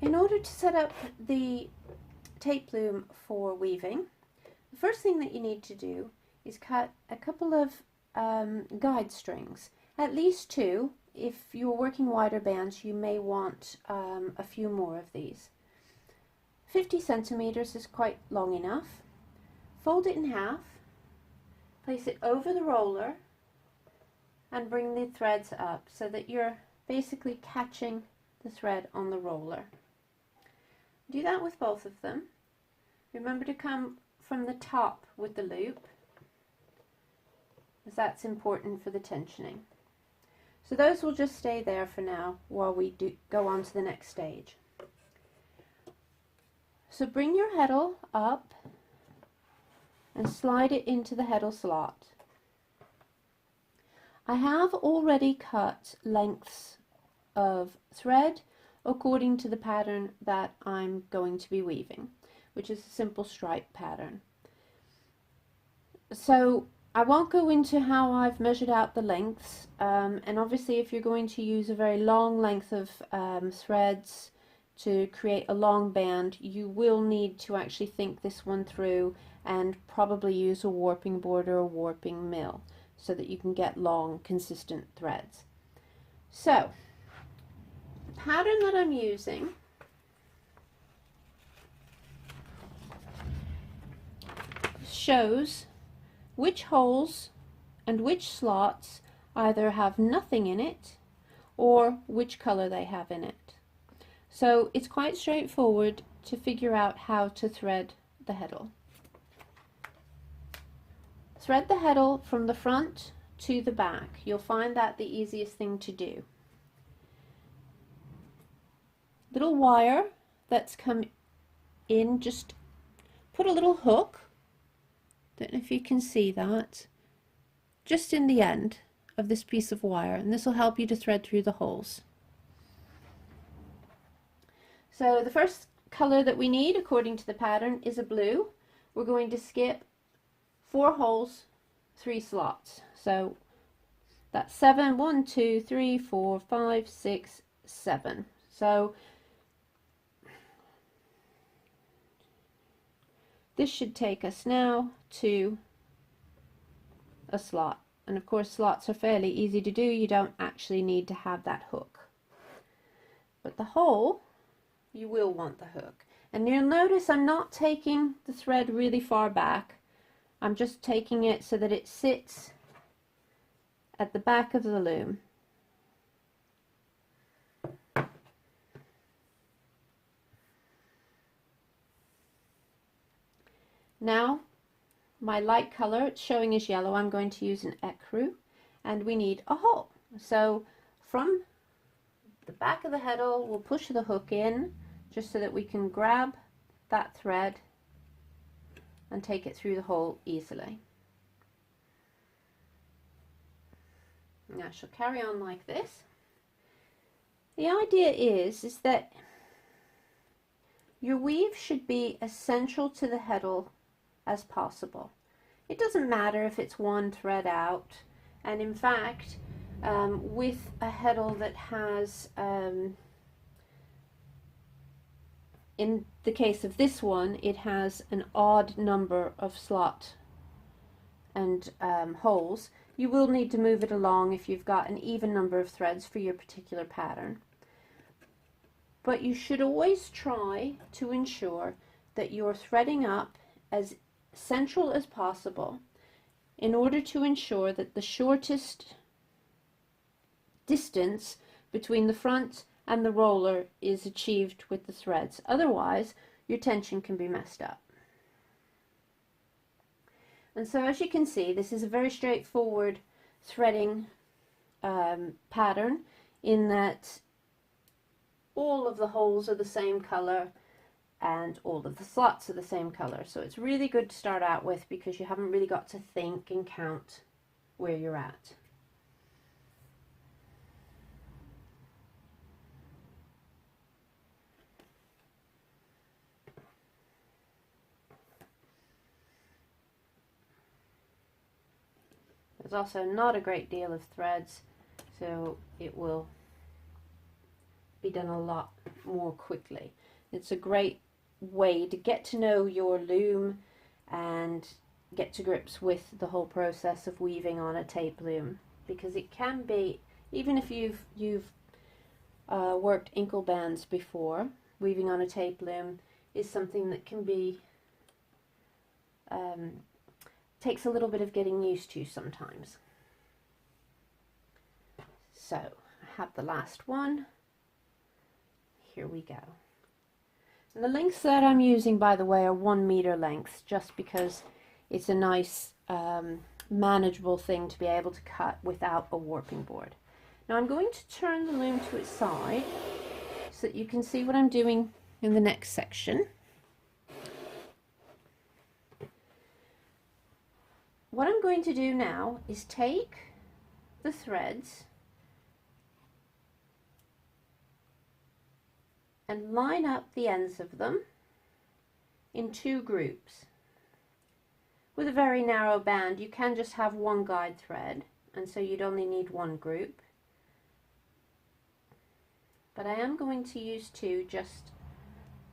In order to set up the tape loom for weaving, the first thing that you need to do is cut a couple of guide strings, at least two. If you're working wider bands, you may want a few more of these. 50 centimeters is quite long enough. Fold it in half, place it over the roller, and bring the threads up so that you're basically catching the thread on the roller. Do that with both of them. Remember to come from the top with the loop, as that's important for the tensioning. So those will just stay there for now while we go on to the next stage. So bring your heddle up and slide it into the heddle slot. I have already cut lengths of thread according to the pattern that I'm going to be weaving, which is a simple stripe pattern. So I won't go into how I've measured out the lengths, and obviously if you're going to use a very long length of threads to create a long band, you will need to actually think this one through and probably use a warping board or a warping mill so that you can get long consistent threads. So the pattern that I'm using shows which holes and which slots either have nothing in it or which color they have in it. So it's quite straightforward to figure out how to thread the heddle. Thread the heddle from the front to the back. You'll find that the easiest thing to do. Little wire that's come in, just put a little hook, don't know if you can see that, just in the end of this piece of wire, and this will help you to thread through the holes. So the first color that we need according to the pattern is a blue. We're going to skip 4 holes, 3 slots. So that's 7, 1, 2, 3, 4, 5, 6, 7. So this should take us now to a slot. And of course slots are fairly easy to do. You don't actually need to have that hook. But the hole, you will want the hook. And you'll notice I'm not taking the thread really far back. I'm just taking it so that it sits at the back of the loom. Now my light color, it's showing as yellow, I'm going to use an ecru, and we need a hole. So from the back of the heddle we'll push the hook in just so that we can grab that thread and take it through the hole easily. Now I shall carry on like this. The idea is that your weave should be as central to the heddle as possible. It doesn't matter if it's one thread out, and in fact with a heddle that has in the case of this one, it has an odd number of slot and holes. You will need to move it along if you've got an even number of threads for your particular pattern. But you should always try to ensure that you're threading up as central as possible in order to ensure that the shortest distance between the front and the roller is achieved with the threads. Otherwise, your tension can be messed up. And so as you can see, this is a very straightforward threading pattern in that all of the holes are the same color and all of the slots are the same color. So it's really good to start out with because you haven't really got to think and count where you're at. There's also not a great deal of threads, so it will be done a lot more quickly. It's a great way to get to know your loom and get to grips with the whole process of weaving on a tape loom, because it can be, even if you've worked ankle bands before, weaving on a tape loom is something that can be takes a little bit of getting used to sometimes. So I have the last one. Here we go. And the lengths that I'm using, by the way, are 1 meter lengths, just because it's a nice manageable thing to be able to cut without a warping board. Now I'm going to turn the loom to its side so that you can see what I'm doing in the next section. What I'm going to do now is take the threads and line up the ends of them in 2 groups. With a very narrow band, you can just have 1 guide thread, and so you'd only need 1 group. But I am going to use 2 just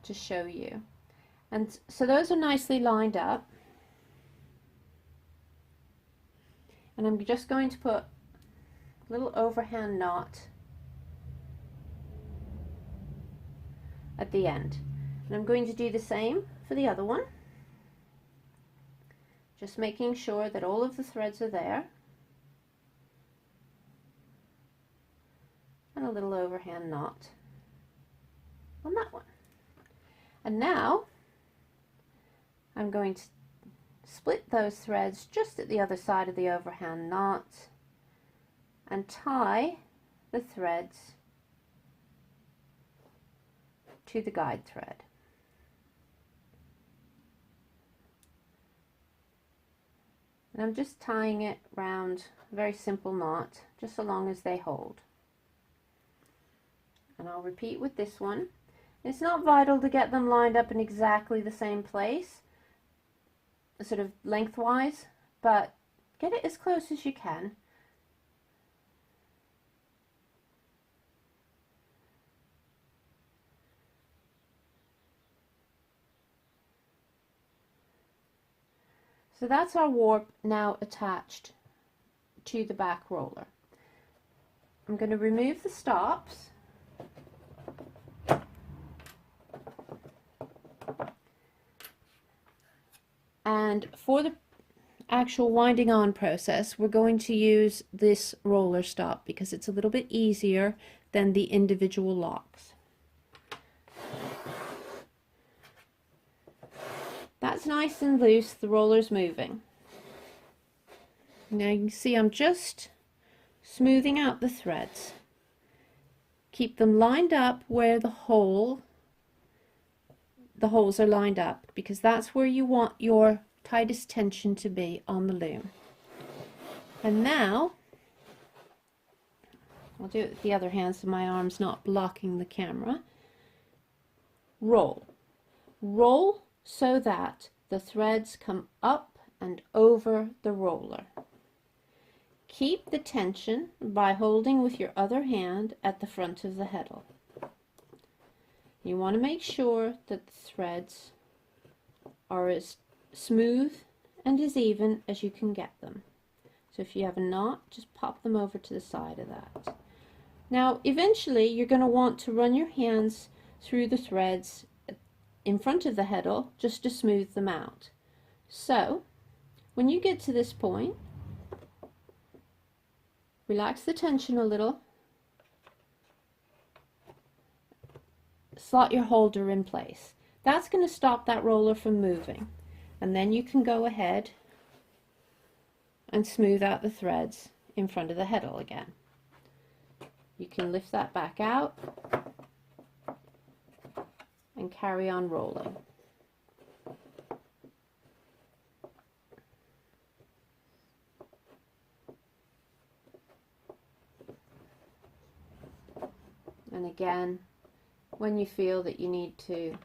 to show you. And so those are nicely lined up. And I'm just going to put a little overhand knot at the end. And I'm going to do the same for the other one. Just making sure that all of the threads are there. And a little overhand knot on that one. And now I'm going to split those threads just at the other side of the overhand knot and tie the threads to the guide thread. And I'm just tying it round a very simple knot, just so long as they hold. And I'll repeat with this one. It's not vital to get them lined up in exactly the same place, sort of lengthwise, but get it as close as you can. So that's our warp now attached to the back roller. I'm going to remove the stops. And for the actual winding on process, we're going to use this roller stop because it's a little bit easier than the individual locks. That's nice and loose, the roller's moving. Now you can see I'm just smoothing out the threads. Keep them lined up where the holes are lined up, because that's where you want your tightest tension to be on the loom. And now I'll do it with the other hand so my arm's not blocking the camera. Roll. Roll so that the threads come up and over the roller. Keep the tension by holding with your other hand at the front of the heddle. You want to make sure that the threads are as smooth and as even as you can get them. So if you have a knot, just pop them over to the side of that. Now eventually you're going to want to run your hands through the threads in front of the heddle just to smooth them out. So when you get to this point, relax the tension a little, slot your holder in place. That's going to stop that roller from moving, and then you can go ahead and smooth out the threads in front of the heddle again. You can lift that back out and carry on rolling. And again, when you feel that you need to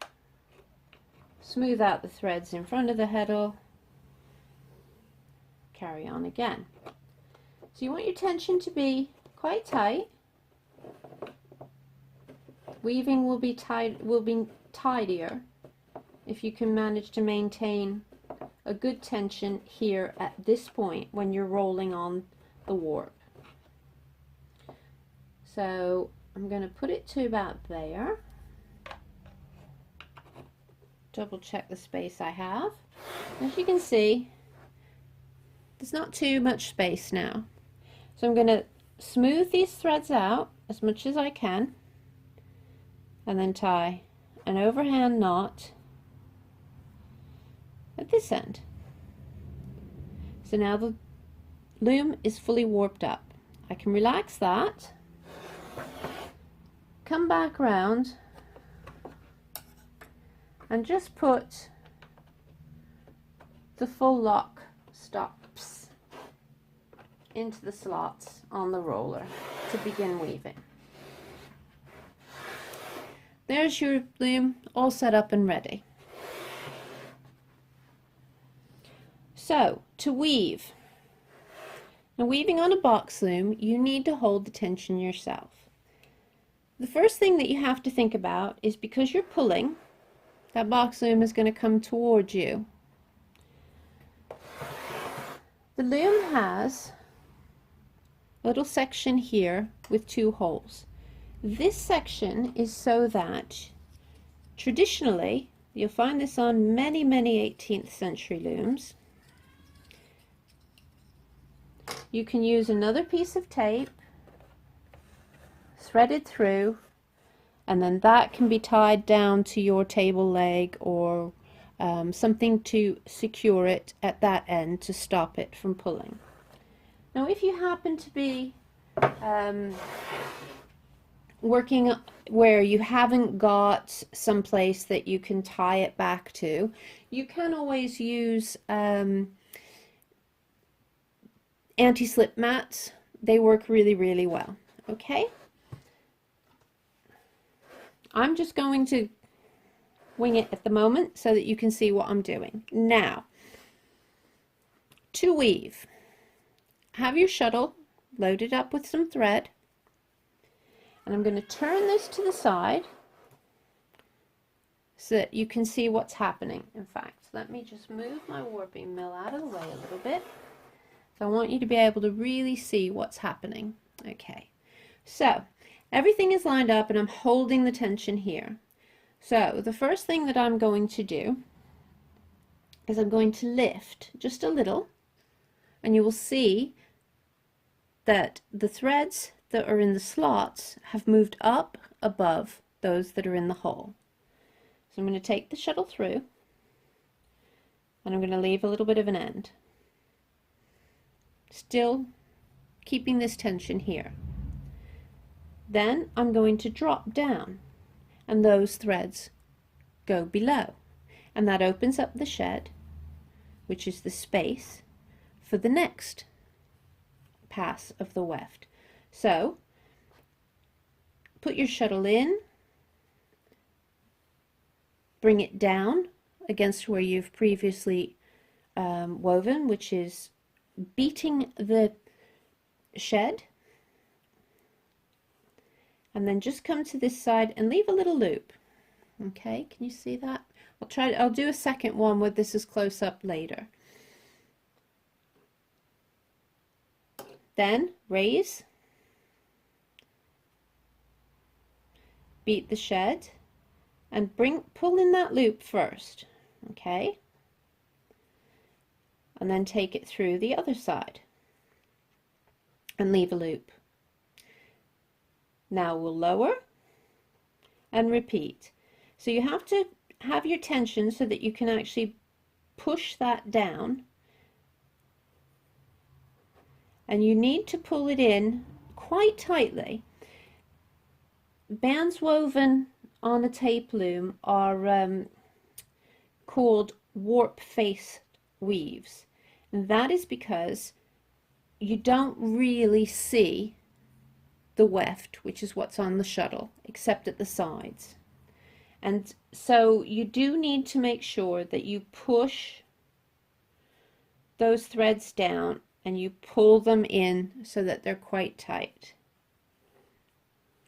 smooth out the threads in front of the heddle, carry on again. So you want your tension to be quite tight. Weaving will be tidier if you can manage to maintain a good tension here at this point when you're rolling on the warp. So I'm going to put it to about there. Double check the space I have. As you can see, there's not too much space now. So I'm going to smooth these threads out as much as I can and then tie an overhand knot at this end. So now the loom is fully warped up. I can relax that, come back round and just put the full lock stops into the slots on the roller to begin weaving. There's your loom all set up and ready. So to weave, now weaving on a box loom, you need to hold the tension yourself. The first thing that you have to think about is, because you're pulling, that box loom is going to come towards you. The loom has a little section here with 2 holes. This section is so that, traditionally, you'll find this on many 18th century looms, you can use another piece of tape threaded through, and then that can be tied down to your table leg or something to secure it at that end to stop it from pulling. Now if you happen to be working where you haven't got some place that you can tie it back to, you can always use anti-slip mats. They work really well. Okay, I'm just going to wing it at the moment so that you can see what I'm doing. Now, to weave, have your shuttle loaded up with some thread, and I'm going to turn this to the side so that you can see what's happening. In fact, let me just move my warping mill out of the way a little bit. So I want you to be able to really see what's happening. Okay, so everything is lined up and I'm holding the tension here. So the first thing that I'm going to do is I'm going to lift just a little, and you will see that the threads that are in the slots have moved up above those that are in the hole. So I'm going to take the shuttle through and I'm going to leave a little bit of an end, still keeping this tension here. Then I'm going to drop down and those threads go below, and that opens up the shed, which is the space for the next pass of the weft. So put your shuttle in, bring it down against where you've previously woven, which is beating the shed, and then just come to this side and leave a little loop. Okay, can you see that? I'll do a second one where this is close up later. Then raise, beat the shed, and pull in that loop first. Okay, and then take it through the other side and leave a loop. Now we'll lower and repeat. So you have to have your tension so that you can actually push that down, and you need to pull it in quite tightly. Bands woven on a tape loom are called warp face weaves, and that is because you don't really see the weft, which is what's on the shuttle, except at the sides. And so you do need to make sure that you push those threads down and you pull them in so that they're quite tight.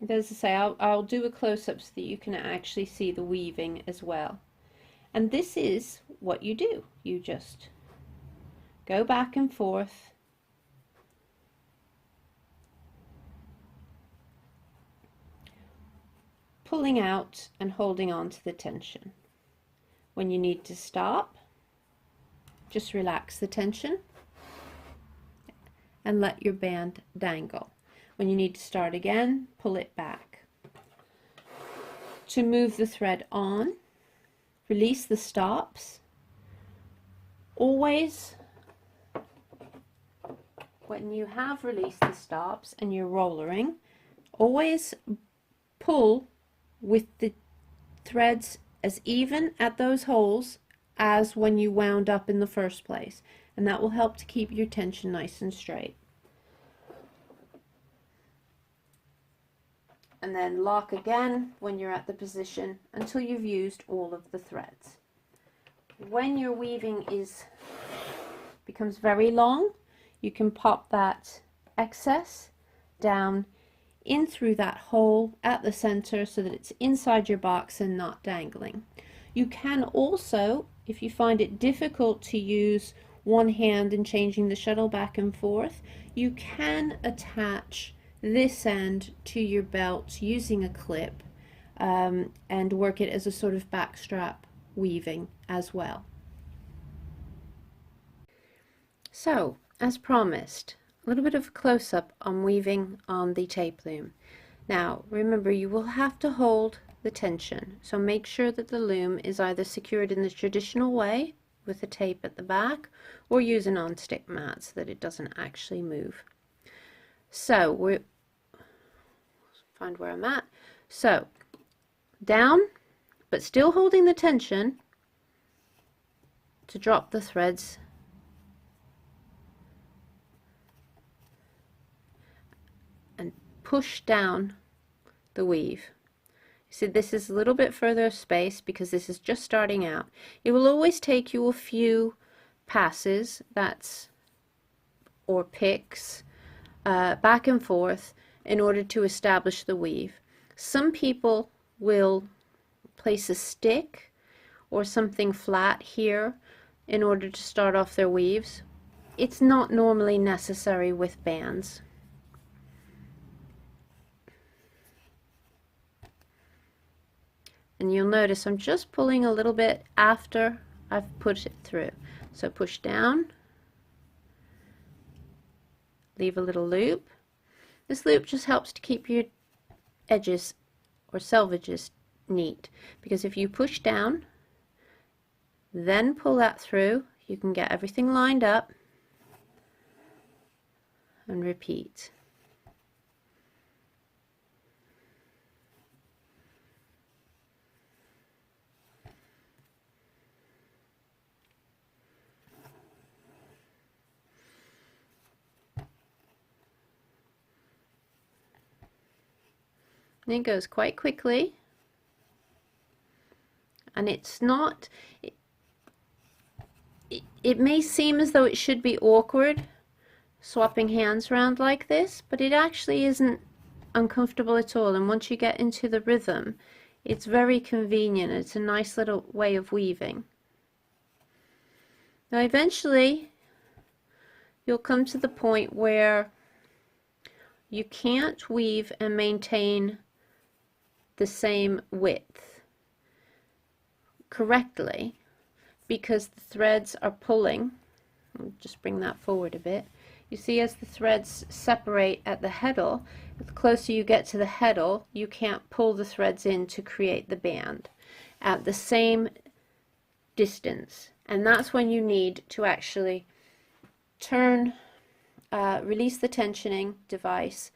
As I say, I'll do a close-up so that you can actually see the weaving as well. And this is what you do. You just go back and forth, pulling out and holding on to the tension. When you need to stop, just relax the tension and let your band dangle. When you need to start again, pull it back. To move the thread on, release the stops. Always, when you have released the stops and you're rollering, always pull with the threads as even at those holes as when you wound up in the first place, and that will help to keep your tension nice and straight. And then lock again when you're at the position until you've used all of the threads. When your weaving becomes very long, you can pop that excess down in through that hole at the center so that it's inside your box and not dangling. You can also, if you find it difficult to use one hand in changing the shuttle back and forth, you can attach this end to your belt using a clip and work it as a sort of backstrap weaving as well. So, as promised, a little bit of a close-up on weaving on the tape loom. Now, remember, you will have to hold the tension, so make sure that the loom is either secured in the traditional way with the tape at the back, or use a non-stick mat so that it doesn't actually move. So, we'll find where I'm at. So, down, but still holding the tension to drop the threads and push down the weave. See, this is a little bit further space because this is just starting out. It will always take you a few passes, or picks, back and forth in order to establish the weave. Some people will place a stick or something flat here in order to start off their weaves. It's not normally necessary with bands. And you'll notice I'm just pulling a little bit after I've put it through. So push down, leave a little loop. This loop just helps to keep your edges or selvages neat, because if you push down, then pull that through, you can get everything lined up and repeat. And it goes quite quickly, and it's not, it may seem as though it should be awkward swapping hands around like this, but it actually isn't uncomfortable at all, and once you get into the rhythm, it's very convenient. It's a nice little way of weaving. Now eventually you'll come to the point where you can't weave and maintain the same width correctly because the threads are pulling. I'll just bring that forward a bit. You see, as the threads separate at the heddle, the closer you get to the heddle, you can't pull the threads in to create the band at the same distance, and that's when you need to actually turn, release the tensioning device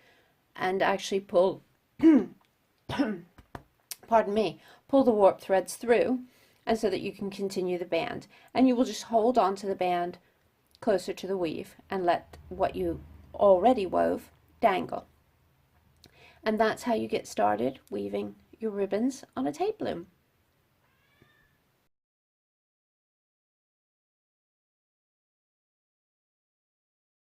and actually pull pardon me, pull the warp threads through, and so that you can continue the band. And you will just hold on to the band closer to the weave and let what you already wove dangle. And that's how you get started weaving your ribbons on a tape loom.